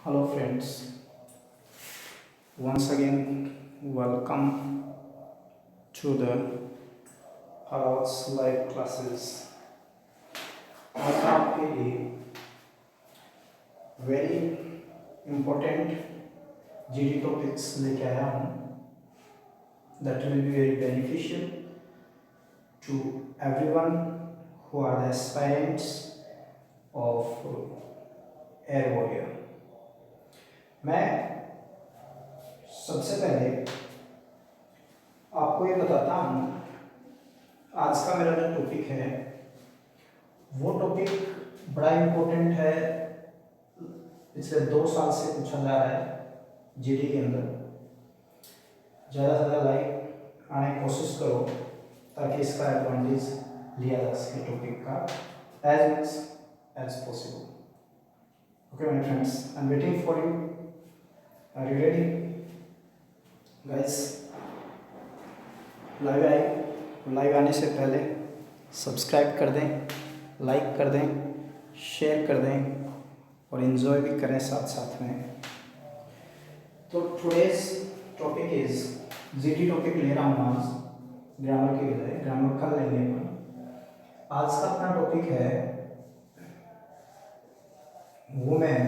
Hello friends, once again welcome to the HARASS live classes। आज आपके लिए very important GD topics लेके आया हूँ that will be very beneficial to everyone who are the aspirants of Air Warrior। मैं सबसे पहले आपको ये बताता हूँ आज का मेरा जो टॉपिक है वो टॉपिक बड़ा इम्पोर्टेंट है। पिछले 2 साल से पूछा जा रहा है जीडी के अंदर। ज़्यादा से ज़्यादा लाइक आने की कोशिश करो ताकि इसका एडवांटेज लिया जा सके टॉपिक का as much as possible. Okay my friends, I am waiting for you. Are you ready guys? Live आने से पहले सब्सक्राइब कर दें, लाइक कर दें, शेयर कर दें और एंजॉय भी करें साथ साथ में। तो today's topic is GD topic ले रहा हूँ आज, ग्रामर के बजाय ग्रामर कल लेंगे अपन। आज का अपना टॉपिक है women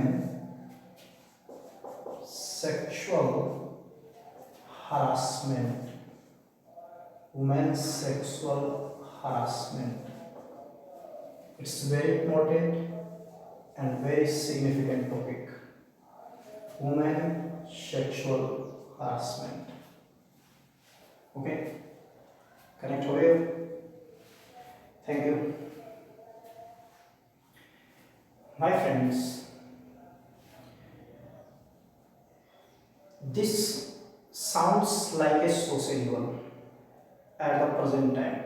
sexual harassment। Women's sexual harassment, it's very important and very significant topic। Women sexual harassment। Okay, connect हो गए? Thank you my friends। This sounds like a social evil at the present time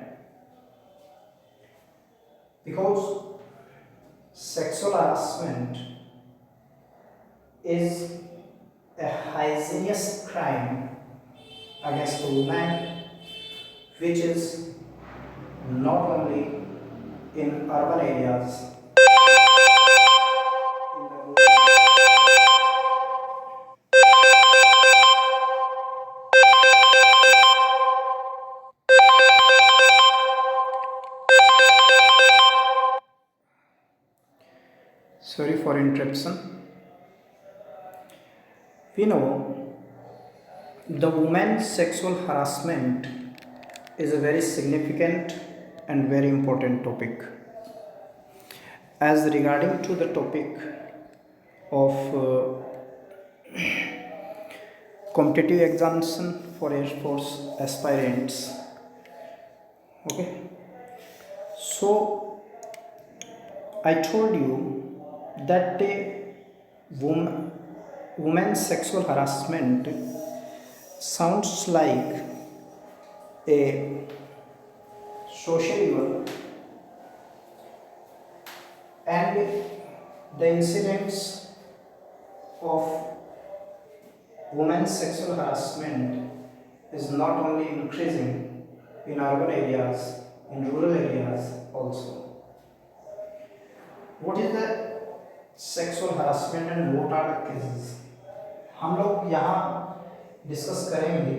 because sexual harassment is a heinous crime against a woman, which is not only in urban areas, sorry for interruption। We know the women's sexual harassment is a very significant and very important topic। As regarding to the topic of competitive examination for Air Force aspirants, okay, so I told you that women's sexual harassment sounds like a social evil, and the incidents of women's sexual harassment is not only increasing in urban areas, in rural areas also। What is the sexual harassment and what are the cases? हम लोग यहाँ discuss करेंगे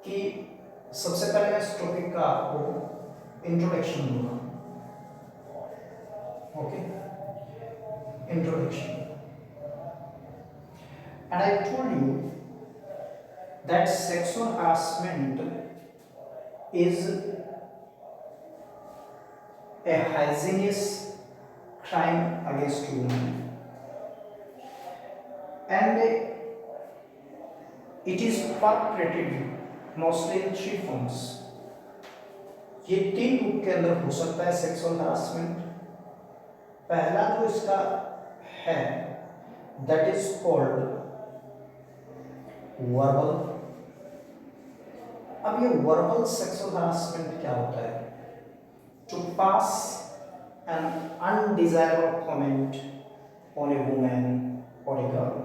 कि सबसे पहले मैं इस topic का आपको इंट्रोडक्शन दूंगा। Okay, introduction. And I told you that sexual harassment is a heinous crime against women, and it is perpetrated mostly in 3 forms। ये 3 रूप के अंदर हो सकता है सेक्सुअल हरासमेंट। पहला जो इसका है दैट इज कॉल्ड वर्बल। अब ये वर्बल सेक्सुअल हरासमेंट क्या होता है? To pass an undesirable comment on a woman or a girl।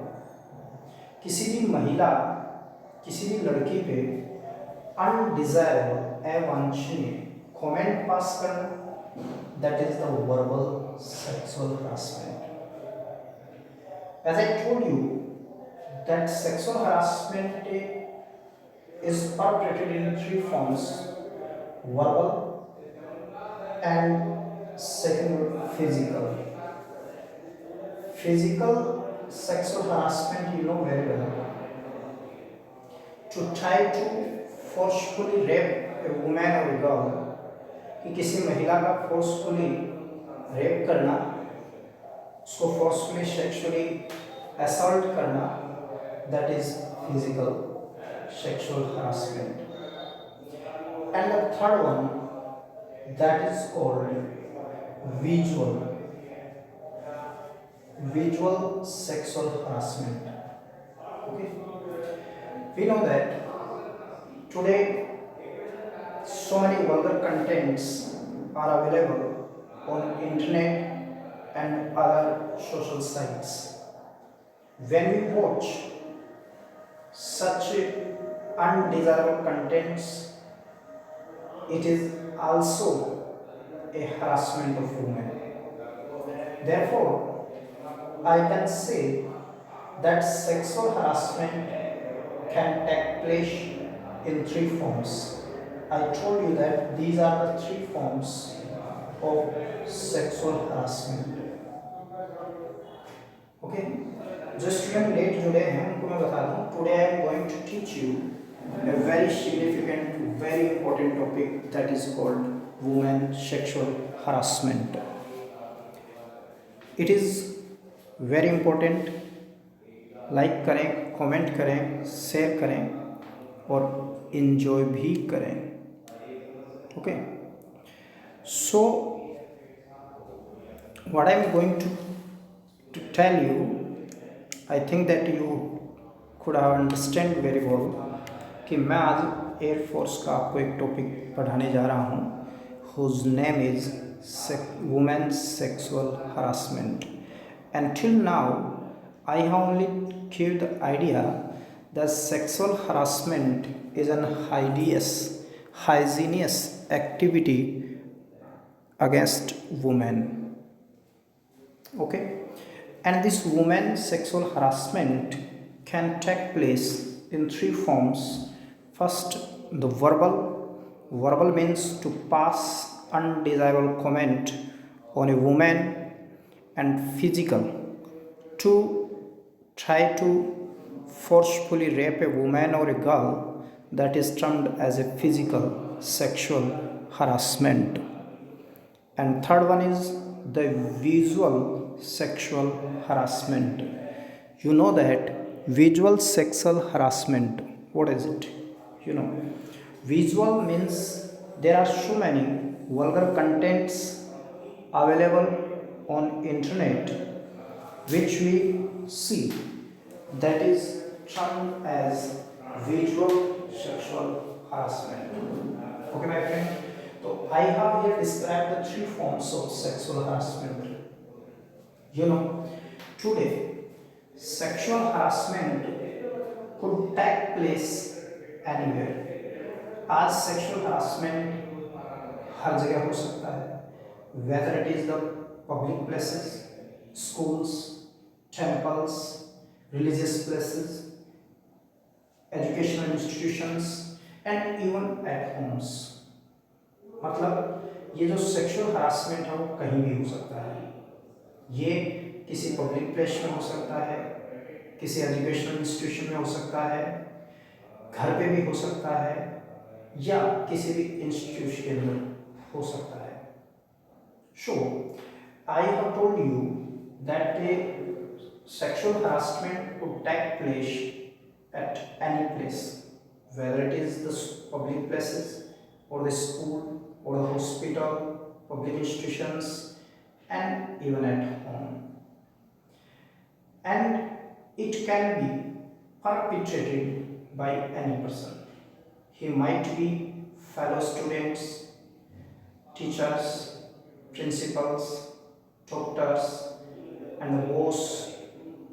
किसी भी महिला, किसी भी लड़की पे अनडिजायरेबल, अवांछनीय कमेंट पास करना, that is the verbal sexual harassment. As I told you that sexual harassment is perpetrated in three forms: verbal, and second physical. Physical sexual harassment, you know very well, to try to forcefully rape a woman or a girl, कि किसी महिला का forcefully rape करना, उसको forcefully sexually assault करना, that is physical sexual harassment. And the third one, that is called visual sexual harassment. Okay, we know that today so many vulgar contents are available on internet and other social sites. When we watch such undesirable contents, it is also a harassment of women. Therefore, I can say that sexual harassment can take place in three forms. I told you that these are the three forms of sexual harassment. Okay, जो student late जुड़े हैं उनको मैं बता दूं, today I am going to teach you a very significant, very important topic that is called women sexual harassment. It is very important. Like करें, comment करें, share करें और इन्जॉय भी करें. Okay, so what I am going to tell you, I think that you could have understand very well कि मैं आज air force का आपको एक टॉपिक पढ़ाने जा रहा हूँ whose name is women sexual harassment. Until now I have only given the idea that sexual harassment is an hygienous activity against women. Okay, and this women sexual harassment can take place in three forms. First, the verbal means to pass undesirable comment on a woman, and physical, to try to forcefully rape a woman or a girl, that is termed as a physical sexual harassment. And third one is the visual sexual harassment. You know that visual sexual harassment, what is it? You know, visual means there are so many vulgar contents available on internet which we see, that is termed as visual sexual harassment. Okay my friend, so I have here described the three forms of sexual harassment. You know, today sexual harassment could take place anywhere. आज sexual harassment हर जगह हो सकता है, whether it is the public places, schools, temples, religious places, educational institutions and even at homes. मतलब ये जो sexual harassment है वो कहीं भी हो सकता है. ये किसी पब्लिक प्लेस में हो सकता है, किसी एजुकेशनल इंस्टीट्यूशन में हो सकता है, घर पे भी हो सकता है, या किसी भी इंस्टीट्यूशन के अंदर हो सकता है. So I have told you that sexual harassment could take place at any place, whether it is the public places or the school or the hospital, public institutions and even at home. And it can be perpetrated by any person. He might be fellow students, teachers, principals, doctors and the boss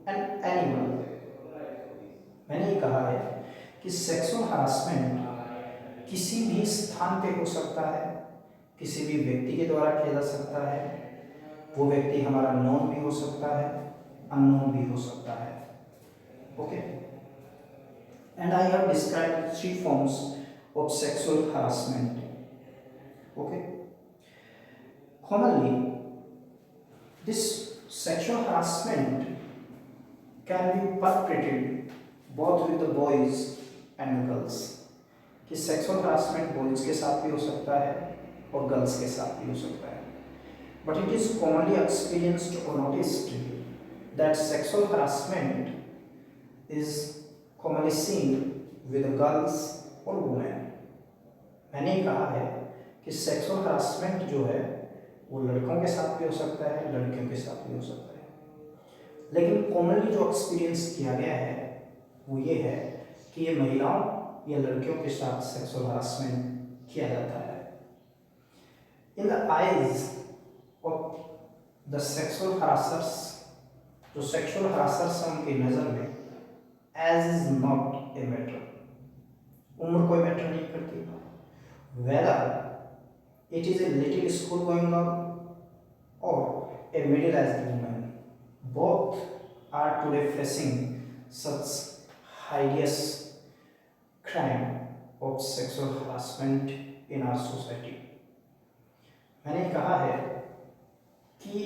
and anyone. मैंने ये कहा है कि sexual harassment किसी भी स्थान पे हो सकता है, किसी भी व्यक्ति के द्वारा किया जा सकता है. वो व्यक्ति हमारा नॉन भी हो सकता है, अननोन भी हो सकता है. Okay, and I have described 3 forms of sexual harassment. Okay, commonly this sexual harassment can be perpetrated both with the boys and the girls. कि sexual harassment boys के साथ भी हो सकता है और girls के साथ भी हो सकता है. But it is commonly experienced or noticed that sexual harassment is commonly seen with the girls or women. मैंने कहा है कि sexual harassment जो है वो लड़कों के साथ भी हो सकता है, लड़कियों के साथ भी हो सकता है. लेकिन commonly जो experience किया गया है वो ये है कि ये महिलाओं या लड़कियों के साथ sexual harassment किया जाता है. In the eyes of the sexual harassers, जो sexual harassers हैं उनकी नज़र में as is not a matter, उम्र कोई मैटर नहीं करती. Whether it is a little school going girl or a middle-aged woman, both are today facing such hideous crime of sexual harassment in our society. मैंने कहा है कि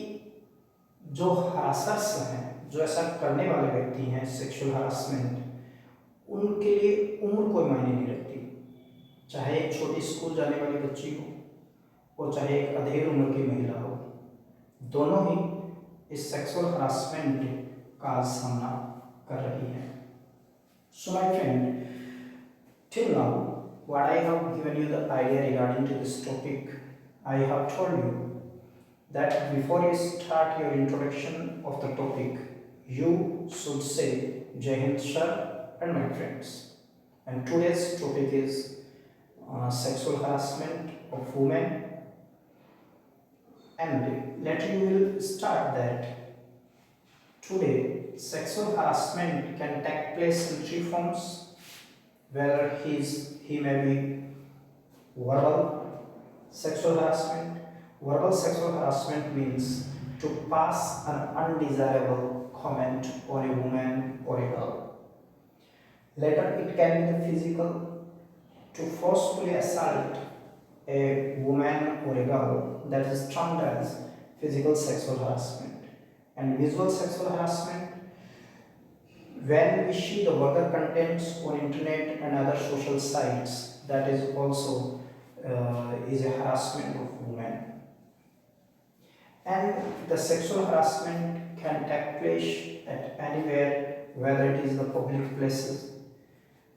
जो हरासर्स हैं, जो ऐसा करने वाले व्यक्ति हैं सेक्सुअल हरासमेंट, उनके लिए उम्र कोई मायने नहीं रखती. चाहे एक छोटी स्कूल जाने वाली बच्ची हो और चाहे एक अधेड़ उम्र की महिला हो, दोनों ही इस सेक्सुअल हरासमेंट का सामना कर रही हैं. So my friend, till now what I have given you the idea regarding to this topic, I have told you that before you start your introduction of the topic, you should say Jai Hind sir and my friends. And today's topic is sexual harassment of women. And later you will start that today sexual harassment can take place in 3 forms, whether he may be verbal sexual harassment. Verbal sexual harassment means to pass an undesirable comment on a woman or a girl. Later it can be the physical, to forcefully assault a woman or a girl, that is termed as physical sexual harassment. And visual sexual harassment, when we see the vulgar contents on internet and other social sites, that is also is a harassment of women. And the sexual harassment can take place at anywhere, whether it is the public places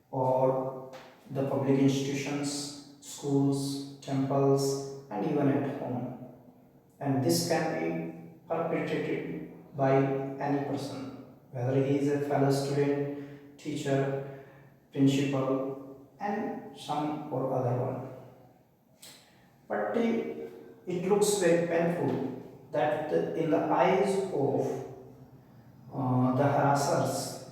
or the public institutions, schools, temples, and even at home. And this can be perpetrated by any person, whether he is a fellow student, teacher, principal, and some or other one. But it looks very painful that in the eyes of the harassers,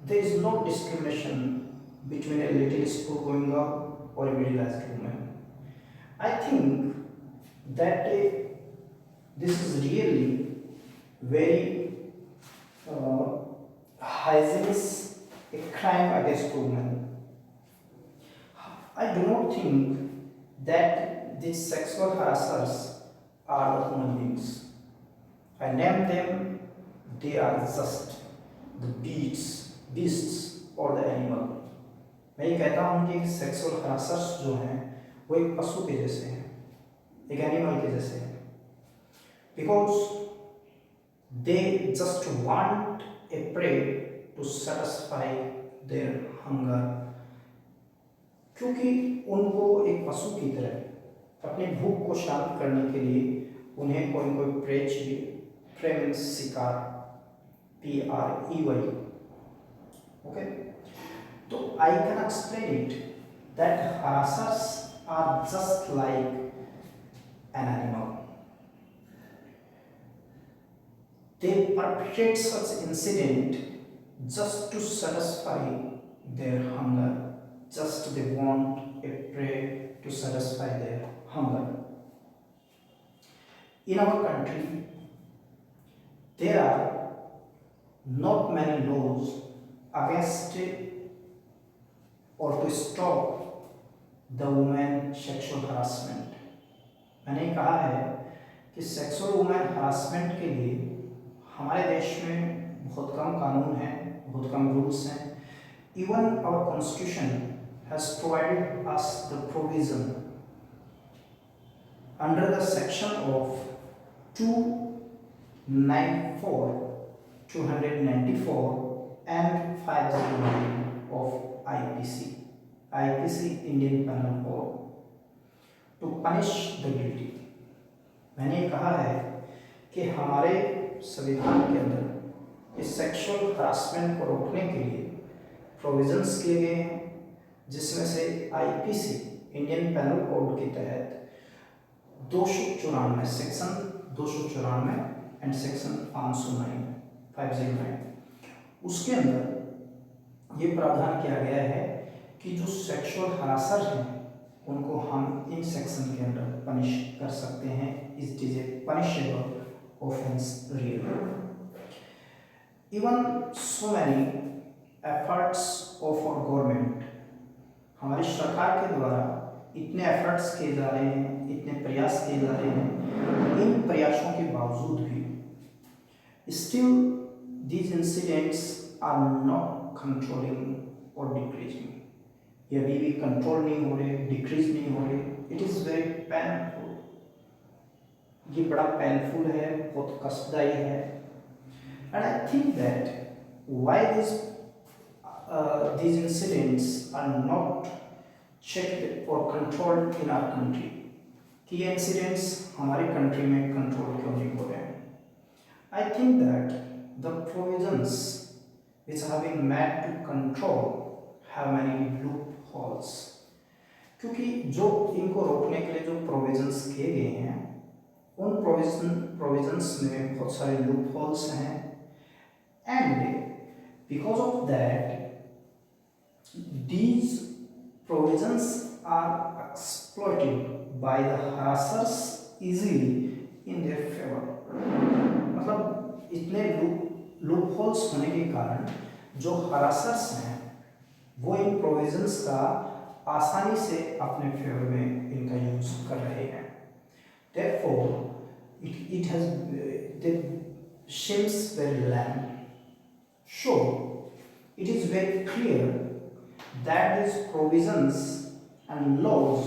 there is no discrimination between a little school-going girl or a middle-aged woman. I think that this is really very heinous a crime against women. I do not think that these sexual harassers are the human beings. I name them, they are just the beasts or the animal. मैं ये कहता हूँ कि sexual हरासर्स जो हैं वो एक पशु के जैसे हैं, एक एनिमल के जैसे हैं, because they just want a prey to satisfy their hunger. क्योंकि उनको एक पशु की तरह अपनी भूख को शांत करने के लिए उन्हें कोई न कोई प्रे चाहिए. प्रे मीन्स शिकार, PREY. Okay, so I can explain it that harassers are just like an animal. They perpetrate such incident just to satisfy their hunger. Just they want a prey to satisfy their hunger. In our country, there are not many laws against or to stop the women sexual harassment. मैंने कहा है कि sexual women harassment के लिए हमारे देश में बहुत कम कानून हैं, बहुत कम रूल्स हैं. Even our constitution has provided us the provision under the section of 294, 294 and 509 of IPC Indian Penal Code to punish the guilty. मैंने कहा है कि हमारे संविधान के अंदर इस सेक्सुअल हरासमेंट को रोकने के लिए प्रोविजंस किए गए हैं, जिसमें से आईपीसी इंडियन पेनल कोड के तहत 294 सेक्शन 294 एंड सेक्शन 509 उसके अंदर ये प्रावधान किया गया है कि जो सेक्सुअल हरासर हैं उनको हम इन सेक्शन के अंदर पनिश कर सकते हैं. It is a punishable offence really. Even so many efforts of our government, हमारी सरकार के द्वारा इतने एफर्ट्स किए जा रहे हैं, इतने प्रयास किए जा रहे हैं, इन प्रयासों के बावजूद भी still these incidents are not controlling और डिक्रीजिंग. ये अभी भी कंट्रोल नहीं हो रहे, डिक्रीज नहीं हो रहे. It is very painful. ये बड़ा पेनफुल है, बहुत कष्टदायी है. And I think that why these incidents are not checked or controlled in our country. कि ये incidents हमारी country में control क्यों नहीं हो रहे हैं? I think that the provisions which have been made to control have many loopholes. क्योंकि जो इनको रोकने के लिए जो provisions किए गए हैं, उन provisions में बहुत सारे loopholes हैं, and because of that these provisions are exploited by the harassers easily in their favor. मतलब इतने loopholes होने के कारण जो harassers हैं वो इन provisions का आसानी से अपने फेवर में इनका यूज कर रहे हैं. Therefore it has the shims very lamb. So it is very clear that these provisions and laws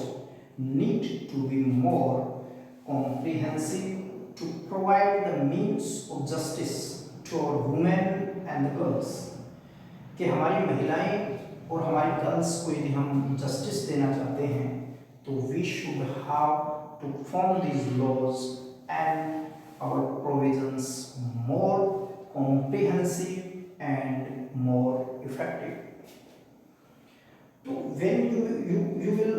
need to be more comprehensive to provide the means of justice to our women and girls. कि हमारी महिलाएं और हमारी girls को यदि हम justice देना चाहते हैं तो we should have to form these laws and our provisions more comprehensive and more effective. So when you will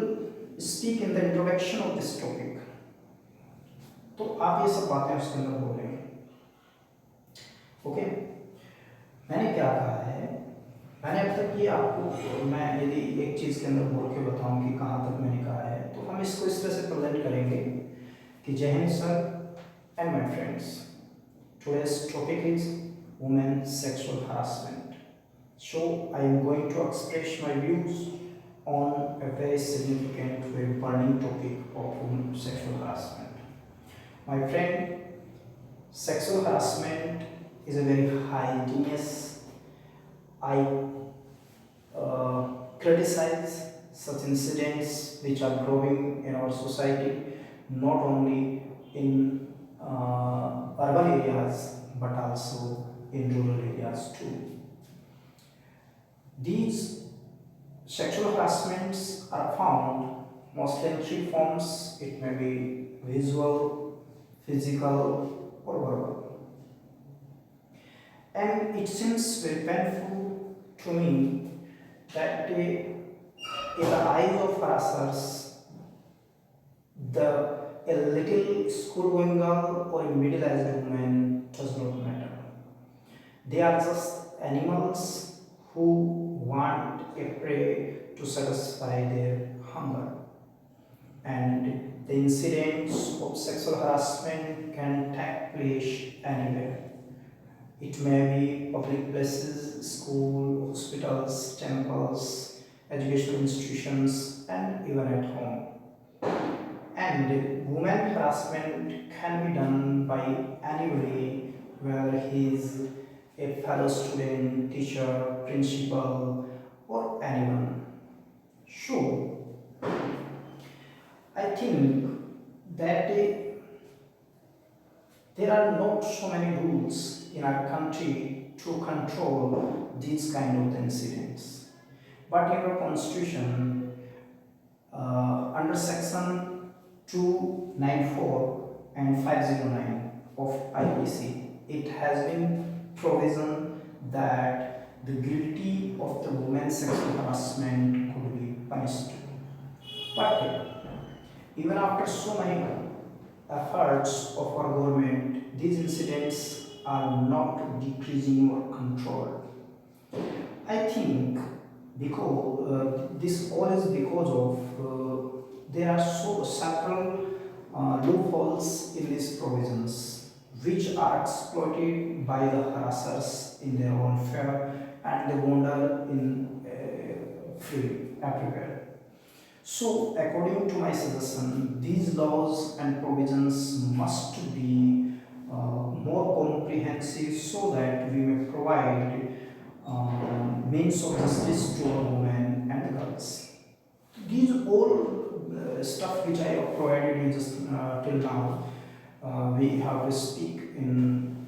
speak in the introduction of this topic, तो आप ये सब बातें उसके अंदर बोलेंगे. ओके, मैंने क्या कहा है, मैंने अब तक ये आपको मैं यदि एक चीज़ के अंदर बोल के बताऊं कि कहाँ तक मैंने कहा है, तो हम इसको इस तरह से प्रेजेंट करेंगे कि जय Hind sir and my friends. Today's topic is women sexual harassment. So I am going to express my views on a very significant, very burning topic of women sexual harassment. My friend, sexual harassment is a very heinous. I criticize such incidents which are growing in our society, not only in urban areas but also in rural areas too. These sexual harassments are found mostly in three forms. It may be visual, physical or verbal. And it seems very painful to me that in the eyes of harassers, a little school-going girl or a middle-aged woman does not matter. They are just animals who want a prey to satisfy their hunger. And the incidents of sexual harassment can take place anywhere. It may be public places, school, hospitals, temples, educational institutions, and even at home. And women harassment can be done by anybody, whether he is a fellow student, teacher, principal, or anyone. So, I think that there are not so many rules in our country to control these kind of incidents. But in our constitution, under section 294 and 509 of IPC, it has been provision that the guilty of the women's sexual harassment could be punished. But even after so many efforts of our government, these incidents are not decreasing or controlled. I think because this all is because of there are so several loopholes in these provisions which are exploited by the harassers in their own favor, and they wander in free everywhere. So, according to my suggestion, these laws and provisions must be more comprehensive so that we may provide means of justice to our women and girls. These all stuff which I have provided you just till now, we have to speak in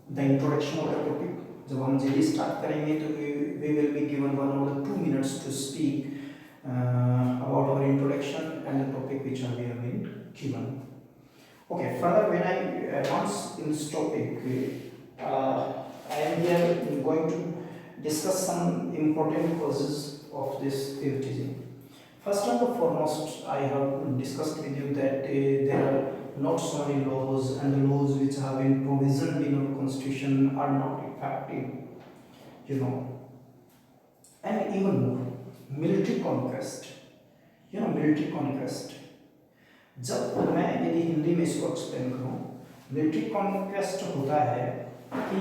the introduction of the topic. जब हम जल्दी start करेंगे तो we will be given 1 or 2 minutes to speak about our introduction and the topic which we have been given. Okay, further when I advance in this topic, I am here going to discuss some important causes of this favoritism. First and the foremost, I have discussed with you that there are not so many laws, and the laws which have been provisioned in our constitution are not effective, you know. And even more, military conquest, military conquest. जब मैं यदि हिंदी में इसको explain करूँ, military conquest होता है कि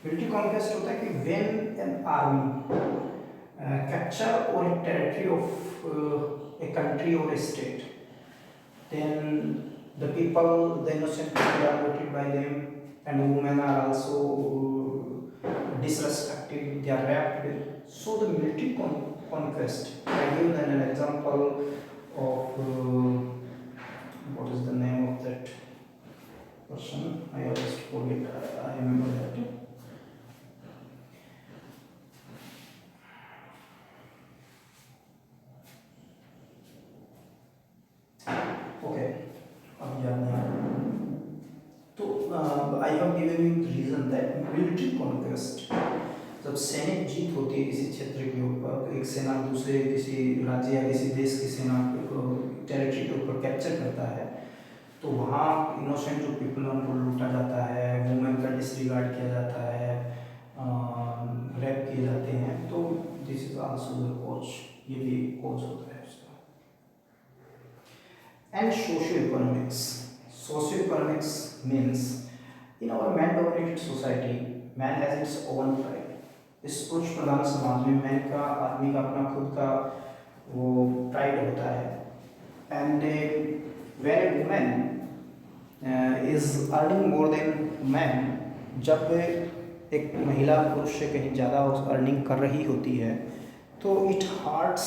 military conquest होता है कि when an army capture or a territory of a country or a state, then the people, the innocent people are voted by them, and women are also disrespected, they are raped. So the military conquest, I give an example of what is the name of that person, I always forget, I remember that. Okay, अब याद नहीं आ रहा। तो I have given you the reason that military conquest, जब सैनिक जीत होती है किसी क्षेत्र के ऊपर, एक सेना दूसरे किसी राज्य या किसी देश की सेना टेरिटरी के ऊपर कैप्चर करता है, तो वहाँ इनोसेंट जो पीपल उनको लूटा जाता है, वुमेन का डिसरिगार्ड किया जाता है, रेप किए जाते हैं, तो this is also the cause, ये भी कॉज होता है उसका। And socio-economics. Socio-economics means in our man-dominated society, man has its own pride. इस पुरुष प्रधान समाज में मैन का, आदमी का अपना खुद का वो प्राइड होता है, and when a woman is earning more than man, जब एक महिला पुरुष से कहीं ज़्यादा अर्निंग कर रही होती है, तो it hurts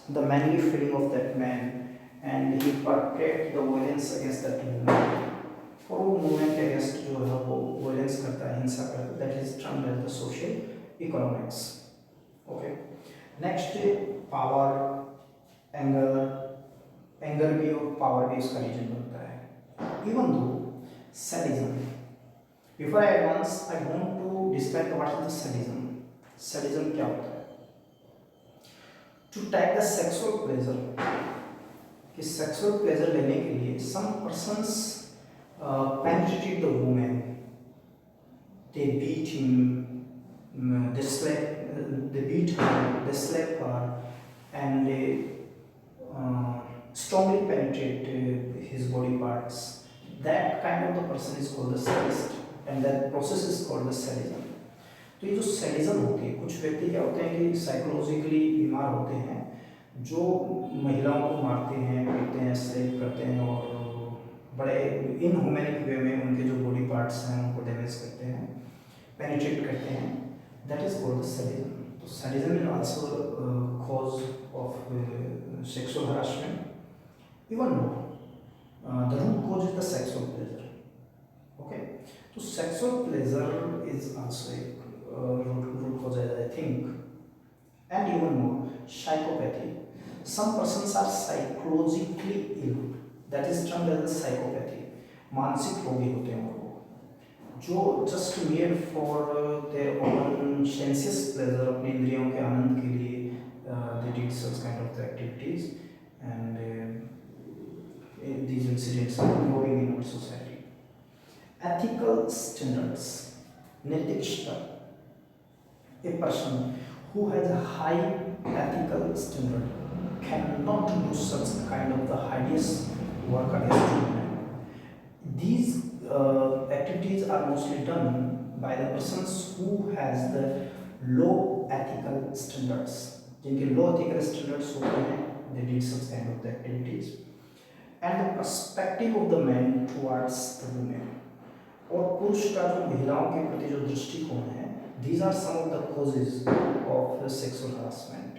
the manly feeling of that man, and he perpetrates the violence against that woman. और वो woman के against जो है वो violence करता है, हिंसा करता है, that is termed as the social economics. Okay. Next, power, anger भी और power भी इसका रीजन बनता है. Even though sadism. Before I advance, I want to describe what is the sadism. Sadism क्या होता है? To take the sexual pleasure. कि sexual pleasure लेने के लिए some persons penetrated the woman, they beat him, they beat her, they slap her, and they strongly penetrate his body parts, that kind of the person is called the sadist, and that process is called the sadism. तो ये जो sadism होती है, कुछ व्यक्ति क्या होते हैं कि साइकोलॉजिकली बीमार होते हैं, जो महिलाओं को मारते हैं, पीटते हैं, स्लेव करते हैं और बड़े इनह्यूमैनिक वे में उनके जो बॉडी पार्ट्स हैं उनको डैमेज करते हैं, पेनिट्रेट करते हैं, दैट इज कॉल्ड सैडिज्म. तो sadism is also cause of sexual harassment. Even the root cause is the sexual pleasure. Okay, तो सेक्सुअल प्लेजर इज आल्सो एक root cause, I think. And even more, psychopathy. Some persons are psychologically ill, that is termed as the psychopathy. मानसिक रोगी होते हैं वो, जो just mere for their own sensuous pleasure, अपनी इंद्रियों के आनंद के लिए they did such kind of the activities, and these incidents are growing in our society. Ethical standards, नैतिक स्तर. A person who has a high ethical standard cannot do such kind of the hideous work against women. These activities are mostly done by the persons who has the low ethical standards. जिनके low ethical standards होते हैं, they did such kind of the activities. And the perspective of the man towards the women. और पुरुष का जो महिलाओं के प्रति जो दृष्टिकोण है, these are some of the causes of sexual harassment.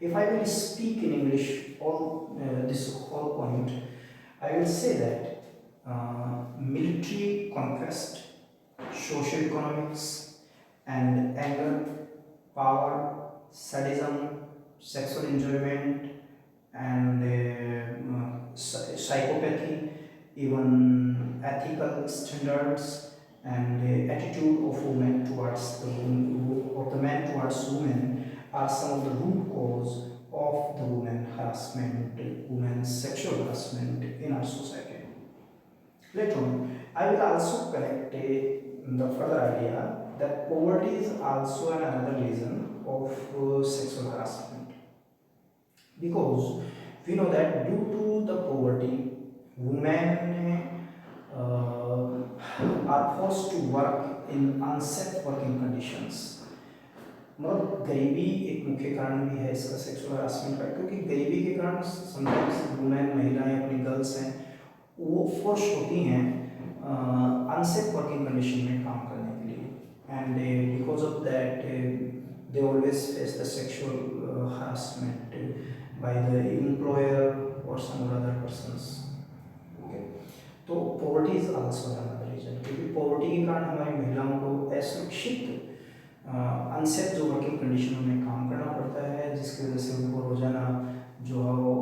If I will speak in English all this whole point, I will say that military conquest, social economics, and anger, power, sadism, sexual enjoyment, and psychopathy, even ethical standards, and the attitude of women towards the men towards women are some of the root cause of the women harassment, women's sexual harassment in our society. Later on, I will also connect the further idea that poverty is also another reason of sexual harassment, because we know that due to the poverty, women are forced to work in unsafe working conditions. मतलब गरीबी एक मुख्य कारण भी है इसका sexual harassment का, क्योंकि गरीबी के कारण समटाइम्स वुमेन, महिलाएं, अपनी गर्ल्स हैं, वो फोर्स होती हैं अनसेफ वर्किंग कंडीशन में काम करने के लिए, and because of that they always face the sexual harassment by the employer और सम अदर पर्सन्स. तो poverty is also another reason, क्योंकि पॉवर्टी के कारण हमारी महिलाओं को असुरक्षित अनसेफ जो वर्किंग कंडीशनों में काम करना पड़ता है, जिसकी वजह से उनको रोजाना जो है वो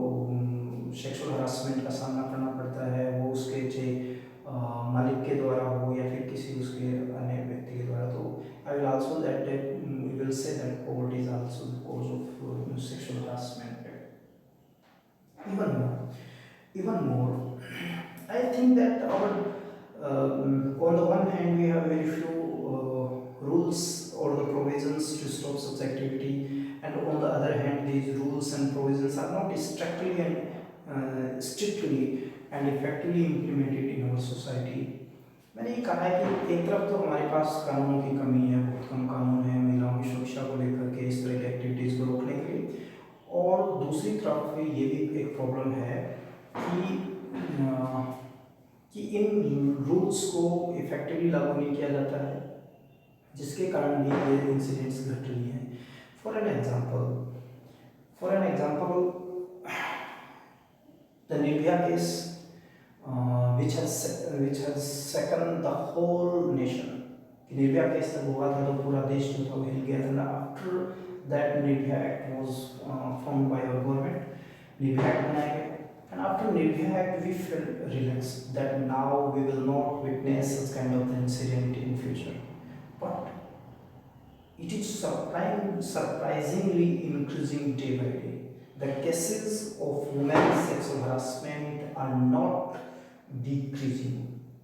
सेक्सुअल हरासमेंट का सामना करना पड़ता है, वो उसके चाहे मालिक के द्वारा हो या फिर किसी उसके अन्य व्यक्ति के द्वारा. तो I will also that we will say that poverty is also the cause of sexual harassment. Even more, I think that our on the one hand we have very few rules or the provisions to stop such activity, and on the other hand these rules and provisions are not strictly and effectively implemented in our society. मैंने ये कहा है कि एक तरफ तो हमारे पास कानूनों की कमी है, बहुत कम कानून है महिलाओं की सुरक्षा को लेकर के, इस तरह की एक्टिविटीज़ को रोकने के लिए, और दूसरी तरफ ये भी एक प्रॉब्लम है कि इन रूल्स को इफेक्टिवली लागू नहीं किया जाता है, जिसके कारण भी ये इंसिडेंट्स घट रही हैं. For an example the Nirbhaya case which has shaken the whole nation. Nirbhaya case जब हुआ था तो पूरा देश जो था वो हिल गया था. After that Nirbhaya act was formed by our government, Nirbhaya act बनाया गया. And after Nirbhaya Act, we felt relaxed that now we will not witness such kind of incident in future. But it is surprisingly increasing day by day. The cases of women's sexual harassment are not decreasing.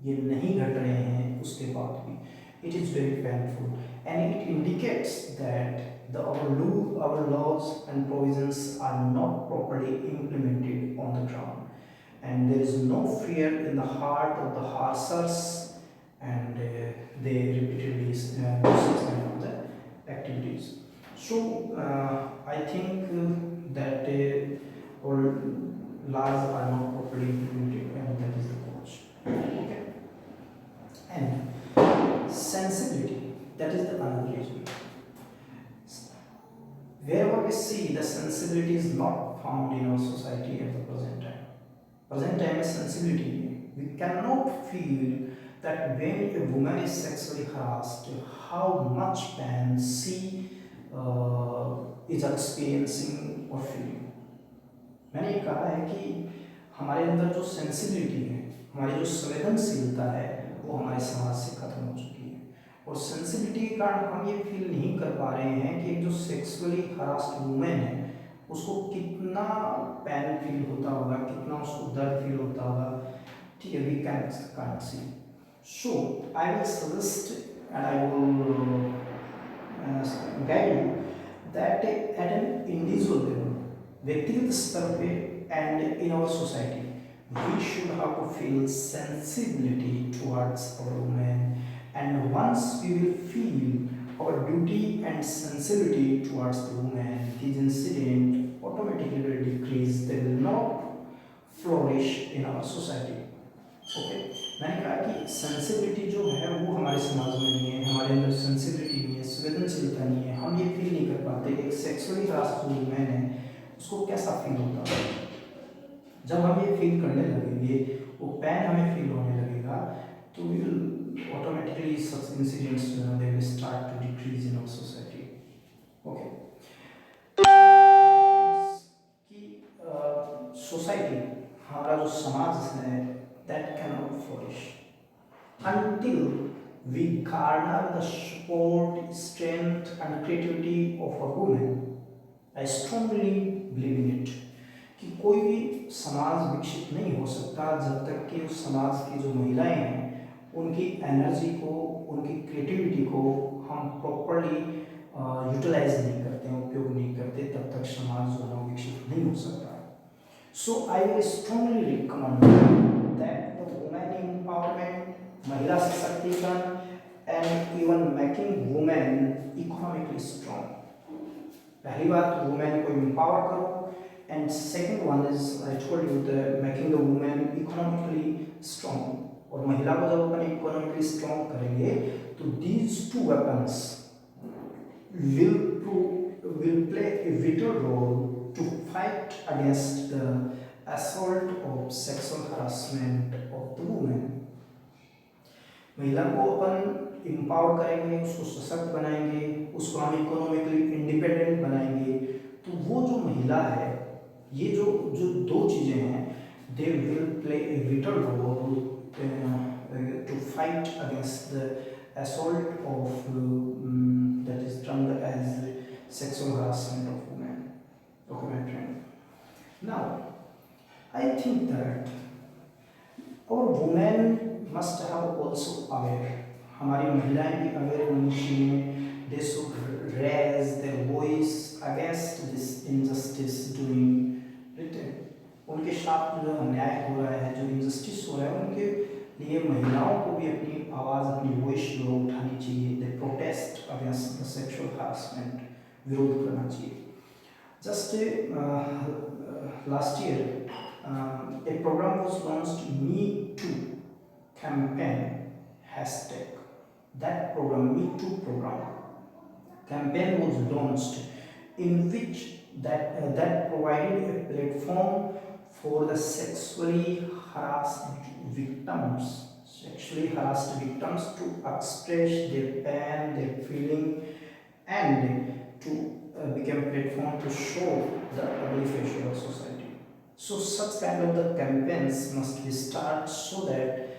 ये नहीं घट रहे हैं उसके बाद भी. It is very painful, and it indicates that our laws and provisions are not properly implemented on the ground, and there is no fear in the heart of the harassers, and they repeatedly do such kind of the activities. So I think that all laws are not properly implemented, and that is the cause. Okay. And sensibility, that is the another reason. Wherever we see the sensibility is not found in our society at the present time. Present time is sensibility. We cannot feel that when a woman is sexually harassed, how much pain she is experiencing or feeling. मैंने ये कहा है कि हमारे अंदर जो sensibility है, हमारी जो संवेदनशीलता है, वो हमारे समाज से खत्म हो चुकी है, और सेंसिबिलिटी के कारण हम ये फील नहीं कर पा रहे हैं कि एक जो सेक्सुअली हरास्ड वुमेन है उसको कितना पैन फील होता होगा, कितना उसको दर्द फील होता होगा. ठीक है, we can see. So I will suggest and I will guide you that at an individual level, व्यक्तिगत स्तर पे and in our society, we should have to feel sensibility towards our women, and once we will feel our duty and sensibility towards the women, these incidents automatically will decrease. They will not flourish in our society. Okay, मैंने कहा कि sensibility जो है वो हमारे समाज में नहीं है, हमारे अंदर सेंसिबिलिटी नहीं है, संवेदनशीलता नहीं है, हम ये फील नहीं कर पाते कि एक सेक्सुअली हरास्ड वुमेन है उसको कैसा फील होता है. जब हम ये फील करने लगेंगे, वो पैन हमें फील होने लगेगा, तो we will automatically such incidents they will start to decrease in our society. Okay, कि सोसाइटी, हमारा जो समाज है, that cannot flourish until we garner the support, strength and creativity of a woman. I strongly believe in it कि कोई भी समाज विकसित नहीं हो सकता जब तक कि उस समाज की जो महिलाएं हैं उनकी एनर्जी को, उनकी क्रिएटिविटी को हम प्रॉपरली यूटिलाइज नहीं करते हैं, उपयोग नहीं करते, तब तक समाज जो है विकसित नहीं हो सकता. So I will strongly recommend that the women empowerment, महिला सशक्तिकरण, and even making women economically strong. पहली बात, women को empower करो, and second one is I told you the making the women economically strong. और महिला को जब अपन economically strong करेंगे, तो these two weapons will play a vital role to fight against the assault of sexual harassment of the women. महिला को अपन empower करेंगे, उसको सशक्त बनाएंगे, उसको हम इकोनॉमिकली इंडिपेंडेंट बनाएंगे, तो वो जो महिला है, ये जो दो चीजें हैं, they will play a vital role to fight against the assault of that is termed as sexual harassment of women. Okay, my friend. Now, I think that our women must have also aware. हमारी महिलाएं भी aware होनी चाहिए. They should raise their voice against this injustice doing written. उनके साथ जो अन्याय हो रहा है, जो injustice हो रहा है, उनके लिए महिलाओं को भी अपनी आवाज़, अपनी voice जो उठानी चाहिए. They protest against the sexual harassment. विरोध करना चाहिए. Just last year, a program was launched, Me Too campaign hashtag. That program, Me Too program campaign was launched, in which that provided a platform for the sexually harassed victims to express their pain, their feeling, and to become a platform to show the ugly face of society. So such kind of the campaigns must be started so that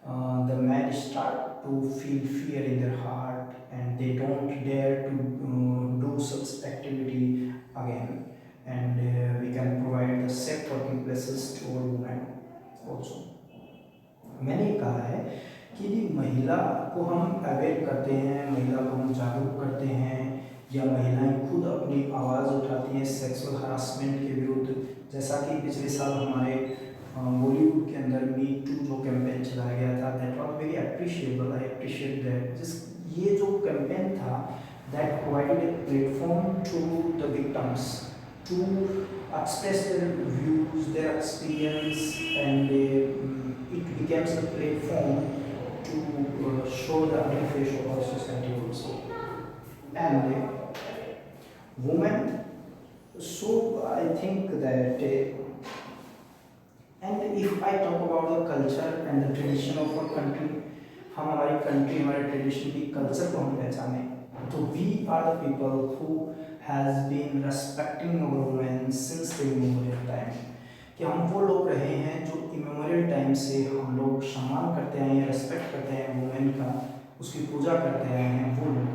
the men start to feel fear in their heart and they don't dare to do such activity again, and we can provide the safe working places to all women also. मैंने कहा है कि महिला को हम aware करते हैं, महिला को हम जागरूक करते हैं, या महिलाएं खुद अपनी आवाज़ उठाती हैं सेक्सुअल हरासमेंट के विरुद्ध. जैसा कि पिछले साल हमारे बॉलीवुड के अंदर मी टू जो कैंपेन चलाया गया था, that was very appreciable, I appreciate that. जिस ये जो कैंपेन था, that provided a platform to the victims to express their views, their experience, and it becomes a platform to show the ugly face of our society also. And women, so I think that and if I talk about the culture and the tradition of our country, हम हमारी country, हमारे tradition की culture को हम पहचाने, तो we are the people who has been respecting our women since the immemorial time. कि हम वो लोग रहे हैं जो इमेमोरियल टाइम से हम लोग सम्मान करते आए हैं, रेस्पेक्ट करते हैं वुमेन का, उसकी पूजा करते आए हैं वो लोग।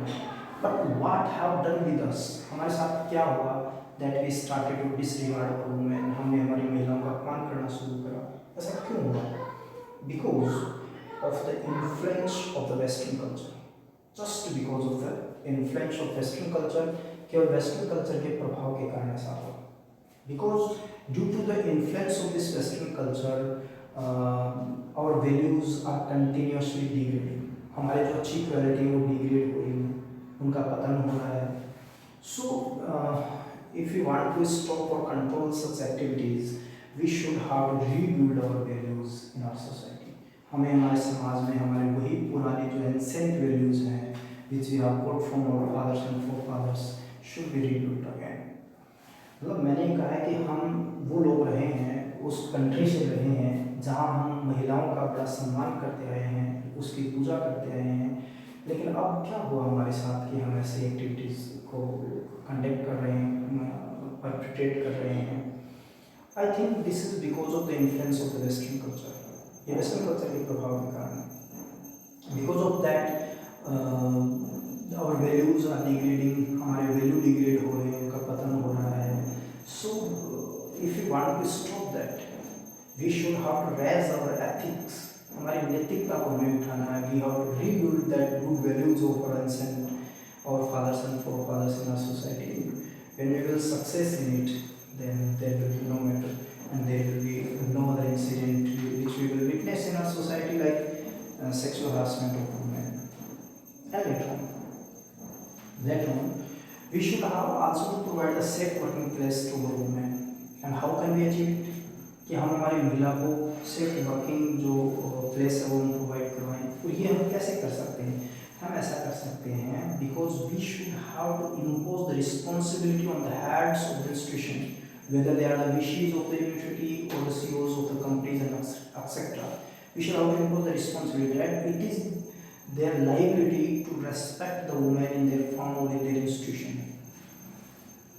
But what have done with us, हमारे साथ क्या हुआ, that we started to disregard our women, हमने हमारी महिलाओं का अपमान करना शुरू करा। ऐसा क्यों हुआ? Because of the influence of the Western culture, just because of the influence of Western culture, केवल Western culture के प्रभाव के कारण ऐसा हुआ। Because due to the influence of this Western culture, our values are continuously degrading. हमारे जो अच्छी क्वालिटी है वो डिग्रेड हो रही है, उनका पतन हो रहा है। So if we want to stop or control such activities, we should have to rebuild our values in our society. हमें हमारे समाज में हमारे वही पुरानी जो एंसेंट वैल्यूज हैं which we have got from our fathers and forefathers should be rebuilt again. मतलब मैंने कहा है कि हम वो लोग रहे हैं, उस कंट्री से रहे हैं जहाँ हम महिलाओं का बड़ा सम्मान करते आए हैं, उसकी पूजा करते आए हैं। लेकिन अब क्या हुआ हमारे साथ कि हम ऐसी एक्टिविटीज़ को कंडक्ट कर रहे हैं, परपेट्रेट कर रहे हैं। I think this is because of the influence of the western culture. ये वेस्टर्न कल्चर के प्रभाव के कारण, because of that our values are degrading, हमारे वैल्यू डिग्रेड हो रहे हैं, उनका पतन हो रहा है। So if you want to stop that, we should have to raise our ethics, हमारी नैतिकता को हमें उठाना है। We have to rebuild that good values of our ancient, our fathers and forefathers in our society. When we will success in it, then there will be no matter and there will be no other incident which we will witness in our society, like sexual harassment of women. And later on we should have also to provide a safe working place to our women. And how can we achieve it? कि हम हमारी महिला को safe working जो place है वो हम provide करवाएं। तो ये हम कैसे कर सकते हैं? हम ऐसा कर सकते हैं because we should have to impose the responsibility on the heads of the institution, whether they are the VCs of the university or the CEOs of the companies and etc. We should have to impose the responsibility that it is their liability to respect the women in their firm or in their institution.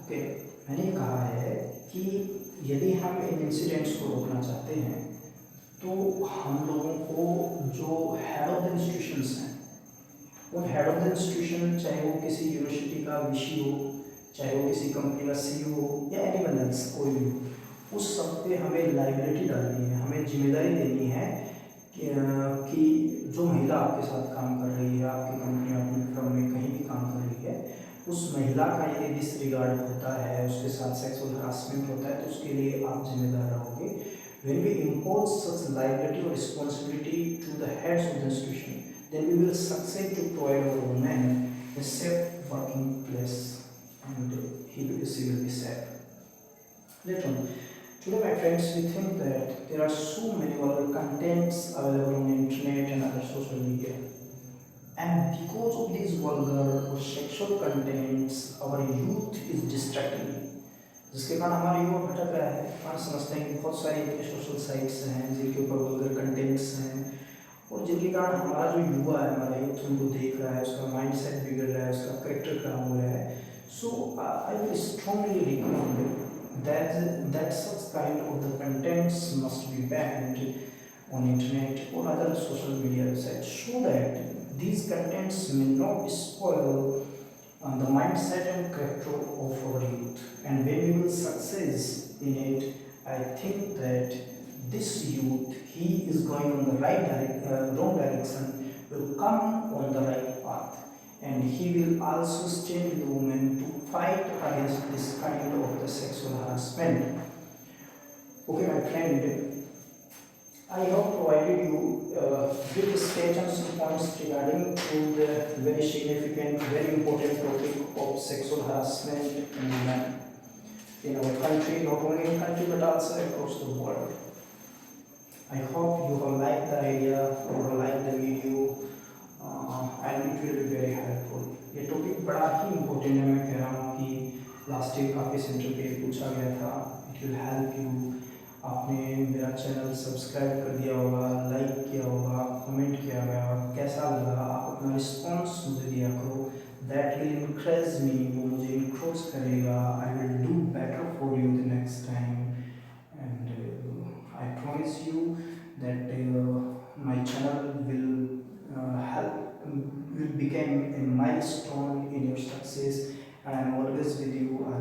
Okay, मैंने कहा है कि यदि हम इन incidents को रोकना चाहते हैं तो हम लोगों को जो हेड ऑफ द इंस्टीट्यूशंस हैं, उन हेड ऑफ द इंस्टीट्यूशन, चाहे वो किसी यूनिवर्सिटी का VC हो, चाहे वो किसी कंपनी का CEO हो या एनीवन एल्स कोई भी, उस सब पे हमें लाइबिलिटी डालनी है, हमें जिम्मेदारी देनी है कि जो महिला आपके साथ काम कर रही है, आपकी कंपनी, आपकी फर्म में कहीं भी काम कर रही है, उस महिला का यदि डिसरिगार्ड होता है, उसके साथ सेक्सुअल हरासमेंट होता है, तो उसके लिए आप जिम्मेदार रहोगे। When we impose such liability or responsibility to the heads of the institution, then we will succeed to provide our women a safe working place. And she will be safe. Later on, today my friends, we think that there are so many other contents available on the internet and other social media, and because of these vulgar or sexual contents, our youth is distracted, जिसके कारण हमारा युवा भटक रहा है। हम समझते हैं कि बहुत सारी इतनी सोशल साइट्स हैं जिनके ऊपर वल्गर कंटेंट्स हैं, और जिनके कारण हमारा जो युवा है, हमारा यूथ उनको देख रहा है, उसका माइंड सेट बिगड़ रहा है, उसका करेक्टर खराब हो रहा है। So I will strongly recommend that such kind of the contents must be banned on internet or other social media websites, so that these contents may not spoil the mindset and character of our youth. And when we will success in it, I think that this youth, he is going on the wrong direction, will come on the right path, and he will also stand with the women to fight against this kind of the sexual harassment. Okay, my friend, I have provided you brief sketch on some points regarding to the very significant, very important topic of sexual harassment in women in our country, not only in country but also across the world. I hope you will like the idea, you will like the video, and it will be very helpful. ये topic बड़ा ही important है, मैं कह रहा हूँ कि last year काफ़ी centre पे पूछा गया था. It will help you. आपने मेरा चैनल सब्सक्राइब कर दिया होगा, लाइक किया होगा, कमेंट किया होगा, कैसा लगा आप अपना रिस्पॉन्स मुझे दिया करो. दैट विल इंकरेज मी, वो मुझे इंक्रोज करेगा. I will do better for you the next time. And I promise you that my channel will become a milestone in your success, and I'm always with you. I